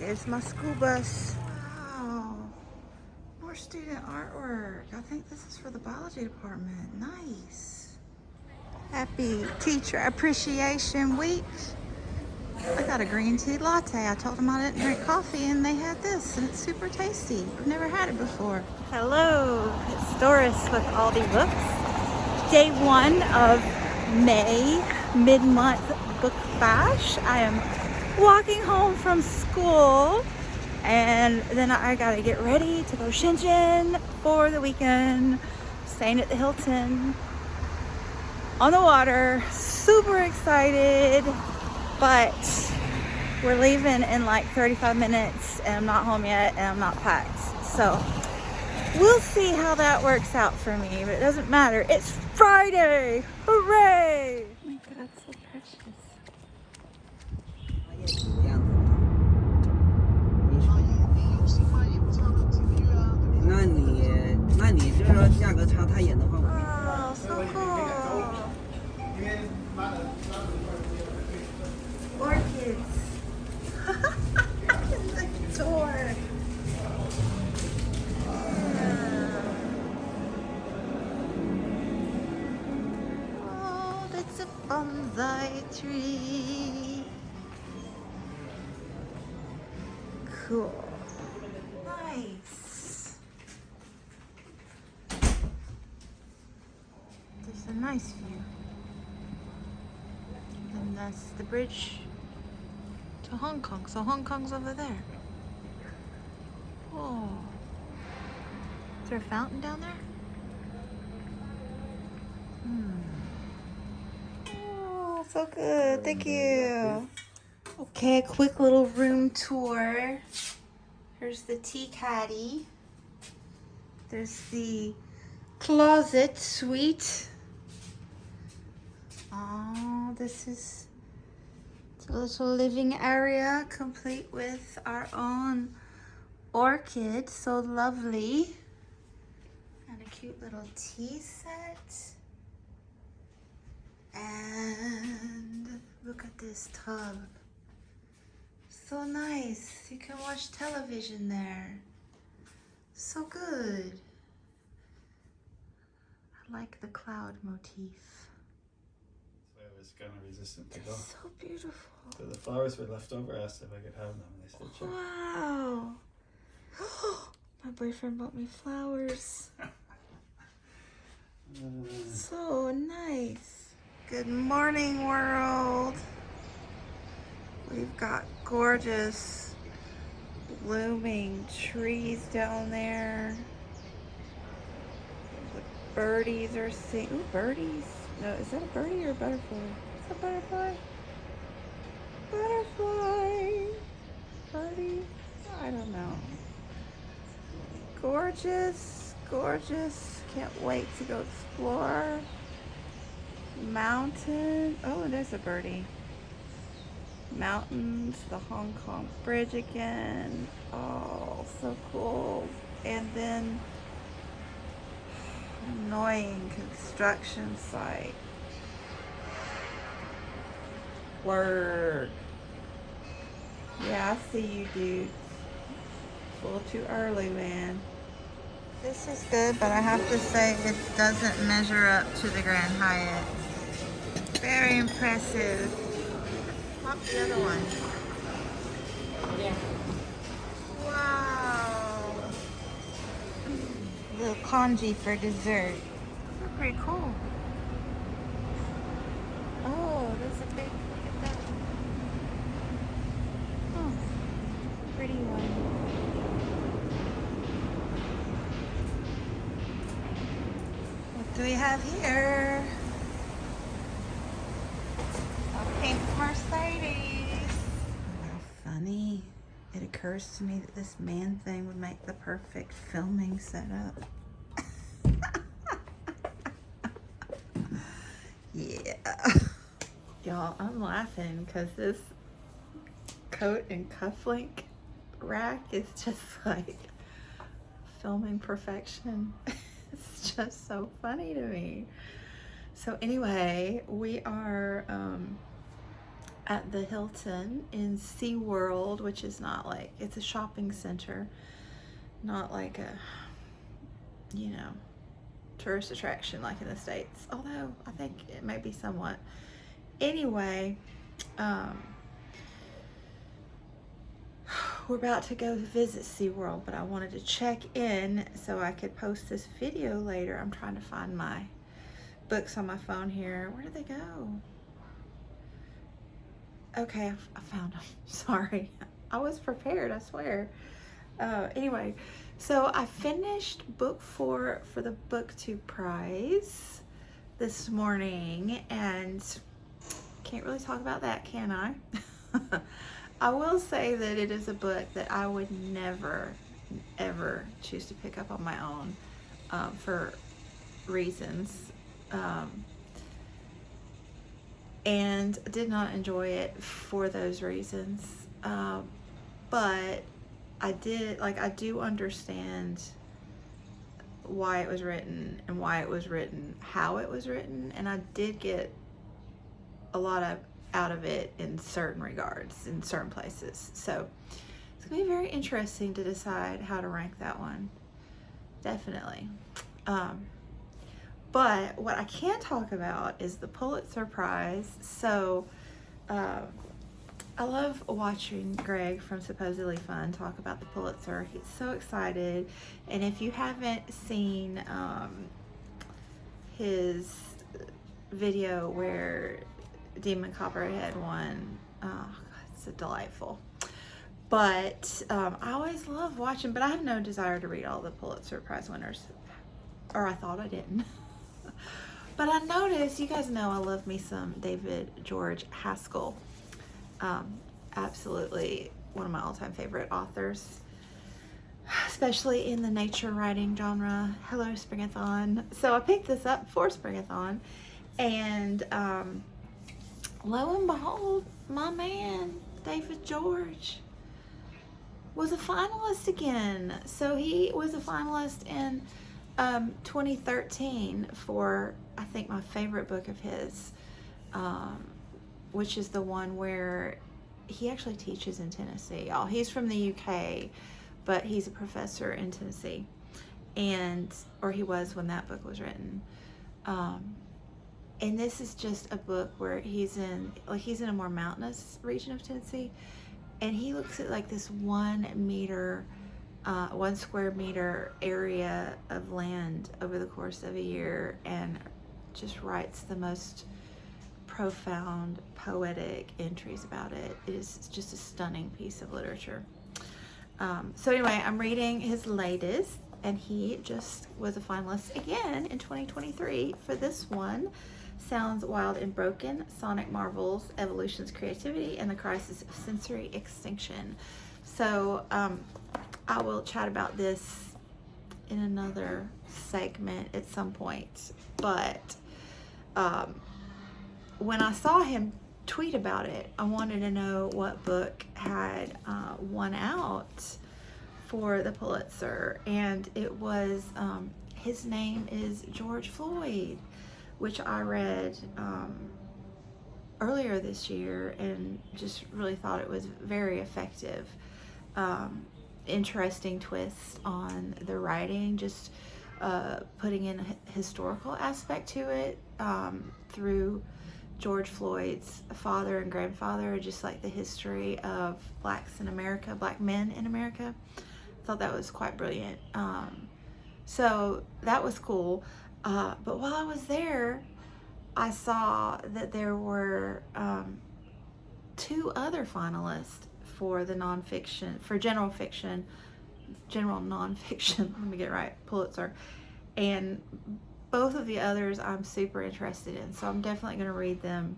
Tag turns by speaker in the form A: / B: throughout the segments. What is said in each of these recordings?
A: Here's my school bus. Wow. More student artwork. I think this is for the biology department. Nice. Happy Teacher Appreciation Week. I got a green tea latte. I told them I didn't drink coffee and they had this and it's super tasty. I've never had it before. Hello, it's Doris with Aldi Books. Day 1 of May mid-month book bash. I am walking home from school and then I gotta get ready to go Shenzhen for the weekend. Staying at the Hilton on the water. Super excited, but we're leaving in like 35 minutes and I'm not home yet and I'm not packed. So we'll see how that works out for me, but it doesn't matter. It's Friday! Hooray! Oh my God, so precious.
B: 那你就是说价格差太远的话，我
A: Oh, so cool. Orchids. In the door. Oh, that's a bonsai tree. Cool. Nice. There's a nice view. And that's the bridge to Hong Kong. So Hong Kong's over there. Oh. Is there a fountain down there? Oh, so good. Thank you. Okay, quick little room tour. Here's the tea caddy. There's the closet suite. Oh, this is the little living area complete with our own orchid. So lovely. And a cute little tea set. And look at this tub. So nice. You can watch television there. So good. I like the cloud motif.
C: So it was kind of resistant to go.
A: So beautiful.
C: So the flowers were left over. I asked if I could have them. They said sure.
A: Wow. My boyfriend bought me flowers. So nice. Good morning, world. We've got gorgeous blooming trees down there. The birdies are singing. Ooh, birdies. No, is that a birdie or a butterfly? Is that a butterfly? Butterfly. Birdie. I don't know. Gorgeous, gorgeous. Can't wait to go explore. Mountain. Oh, there's a birdie. Mountains, the Hong Kong Bridge again. Oh, so cool. And then annoying construction site. Word. Yeah, I see you, dude. It's a little too early, man. This is good, but I have to say it doesn't measure up to the Grand Hyatt. Very impressive. Pop the other one. Yeah. Wow. A little congee for dessert. That's pretty cool. Oh, there's a big, look at that. Oh, pretty one. What do we have here? A pink Mercedes. How funny. It occurs to me that this man thing would make the perfect filming setup. Yeah. Y'all, I'm laughing because this coat and cufflink rack is just like filming perfection. It's just so funny to me. So anyway, we are at the Hilton in SeaWorld, which is not like, it's a shopping center, not like a, you know, tourist attraction like in the States, although I think it may be somewhat. Anyway, we're about to go visit SeaWorld, but I wanted to check in so I could post this video later. I'm trying to find my books on my phone here. Where did they go? Okay, I found them. Sorry. I was prepared, I swear. Anyway, so I finished book 4 for the BookTube prize this morning, and can't really talk about that, can I? I will say that it is a book that I would never, ever choose to pick up on my own for reasons. And did not enjoy it for those reasons. But I do understand why it was written and why it was written, how it was written, and I did get a lot out of it in certain regards, in certain places. So it's gonna be very interesting to decide how to rank that one. Definitely. But what I can talk about is the Pulitzer Prize. So I love watching Greg from Supposedly Fun talk about the Pulitzer. He's so excited. And if you haven't seen his video where Demon Copperhead won, it's delightful. But I always love watching, but I have no desire to read all the Pulitzer Prize winners. Or I thought I didn't. But I noticed, you guys know I love me some David George Haskell. Absolutely one of my all-time favorite authors, especially in the nature writing genre. Hello, Springathon. So I picked this up for Springathon, and lo and behold, my man, David George, was a finalist again. So he was a finalist in 2013 for, I think, my favorite book of his, which is the one where he actually teaches in Tennessee. Oh, he's from the UK, but he's a professor in Tennessee, or he was when that book was written. And this is just a book where he's in a more mountainous region of Tennessee, and he looks at like this 1 square meter area of land over the course of a year, and just writes the most profound, poetic entries about it. It is just a stunning piece of literature. So anyway, I'm reading his latest, and he just was a finalist again in 2023 for this one, Sounds Wild and Broken, Sonic Marvels, Evolution's Creativity, and the Crisis of Sensory Extinction. So I will chat about this in another segment at some point, but when I saw him tweet about it, I wanted to know what book had won out for the Pulitzer, and it was his name is George Floyd, which I read earlier this year and just really thought it was very effective. Interesting twist on the writing, just putting in a historical aspect to it through George Floyd's father and grandfather, just like the history of blacks in America, black men in America. I thought that was quite brilliant. So that was cool. But while I was there, I saw that there were 2 other finalists for the nonfiction, for general nonfiction, let me get it right, Pulitzer. And both of the others I'm super interested in, so I'm definitely going to read them.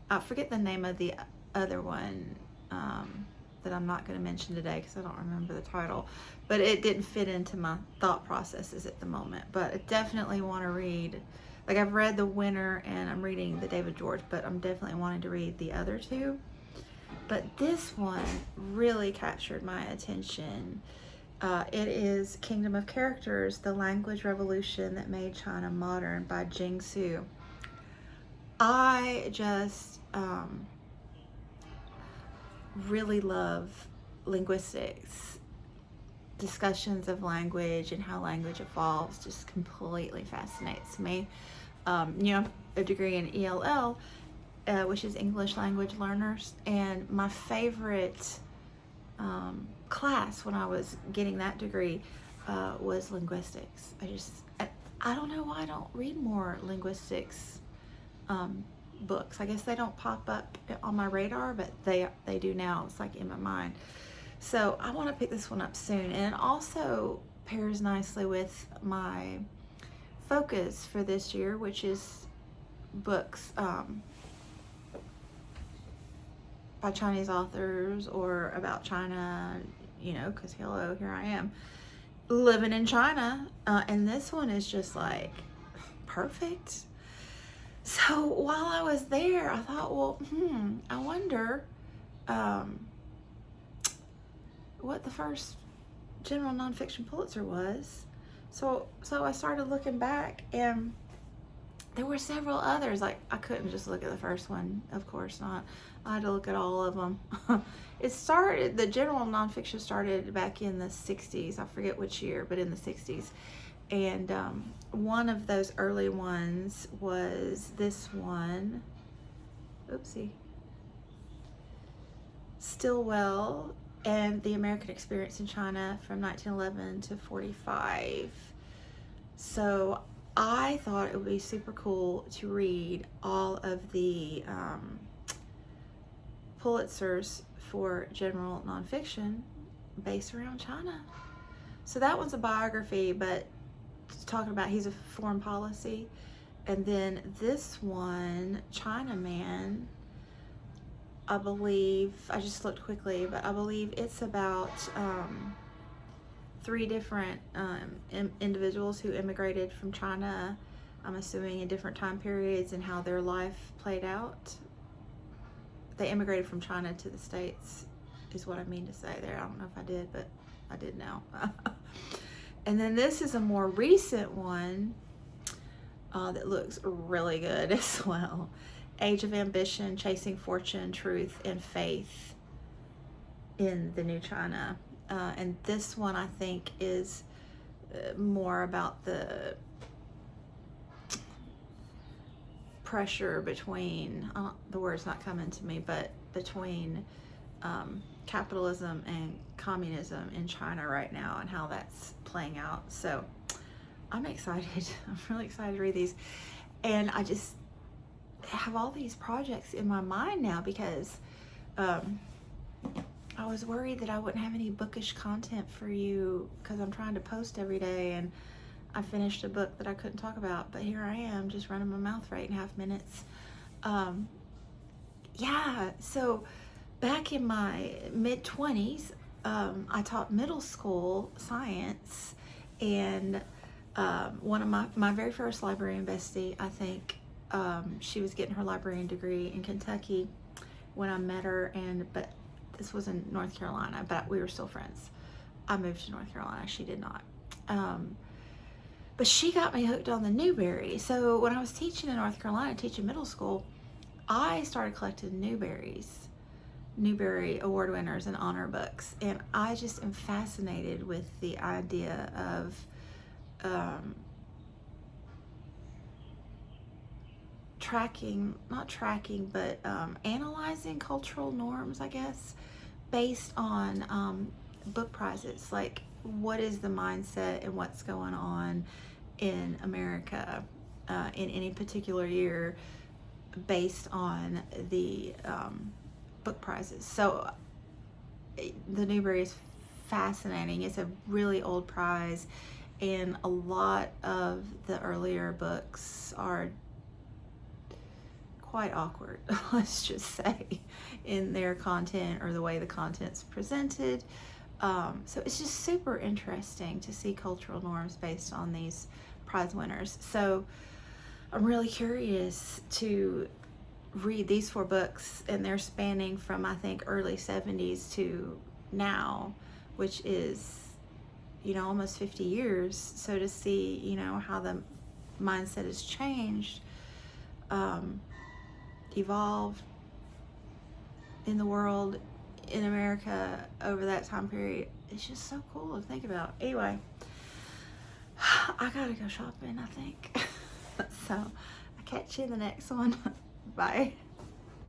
A: I forget the name of the other one that I'm not going to mention today because I don't remember the title, but it didn't fit into my thought processes at the moment. But I definitely want to read, like, I've read the winner and I'm reading the David George, but I'm definitely wanting to read the other 2. But this one really captured my attention. It is Kingdom of Characters, The Language Revolution That Made China Modern by Jing Su. I just really love linguistics. Discussions of language and how language evolves just completely fascinates me. A degree in ELL, which is English Language Learners, and my favorite class when I was getting that degree was linguistics. I don't know why I don't read more linguistics books. I guess they don't pop up on my radar, but they do now. It's like in my mind. So I want to pick this one up soon, and it also pairs nicely with my focus for this year, which is books by Chinese authors or about China, because hello, here I am living in China, and this one is just like perfect. So while I was there, I thought, well, I wonder what the first general nonfiction Pulitzer was. So I started looking back, and there were several others. Like, I couldn't just look at the first one, of course not. I had to look at all of them. The general nonfiction started back in the 60s. I forget which year, but in the 60s. And one of those early ones was this one. Oopsie. Stillwell and the American Experience in China from 1911 to 45. So I thought it would be super cool to read all of the Pulitzers for general nonfiction based around China. So that one's a biography, but it's talking about, he's a foreign policy. And then this one, Chinaman, I believe, I just looked quickly, but I believe it's about 3 different individuals who immigrated from China, I'm assuming in different time periods, and how their life played out. They immigrated from China to the States, is what I mean to say there. I don't know if I did, but I did now. And then this is a more recent one that looks really good as well. Age of Ambition, Chasing Fortune, Truth, and Faith in the New China. And this one, I think, is more about the pressure between, the word's not coming to me, but between capitalism and communism in China right now and how that's playing out. So I'm excited. I'm really excited to read these. And I just have all these projects in my mind now because I was worried that I wouldn't have any bookish content for you because I'm trying to post every day, and I finished a book that I couldn't talk about, but here I am just running my mouth for 8.5 minutes. So back in my mid-20s, I taught middle school science, and one of my very first librarian bestie, I think, she was getting her librarian degree in Kentucky when I met her, but this was in North Carolina, but we were still friends. I moved to North Carolina, she did not. But she got me hooked on the Newbery. So when I was teaching in North Carolina, teaching middle school, I started collecting Newbery Award winners and honor books. And I just am fascinated with the idea of analyzing cultural norms, I guess, based on book prizes. Like, what is the mindset and what's going on in America in any particular year based on the book prizes. So the Newbery is fascinating. It's a really old prize, and a lot of the earlier books are quite awkward, let's just say, in their content or the way the content's presented. So it's just super interesting to see cultural norms based on these prize winners. So I'm really curious to read these 4 books, and they're spanning from, I think, early 70s to now, which is, almost 50 years. So to see, how the mindset has changed, evolved in the world in America over that time period. It's just so cool to think about. Anyway, I gotta go shopping, I think. So I'll catch you in the next one. Bye.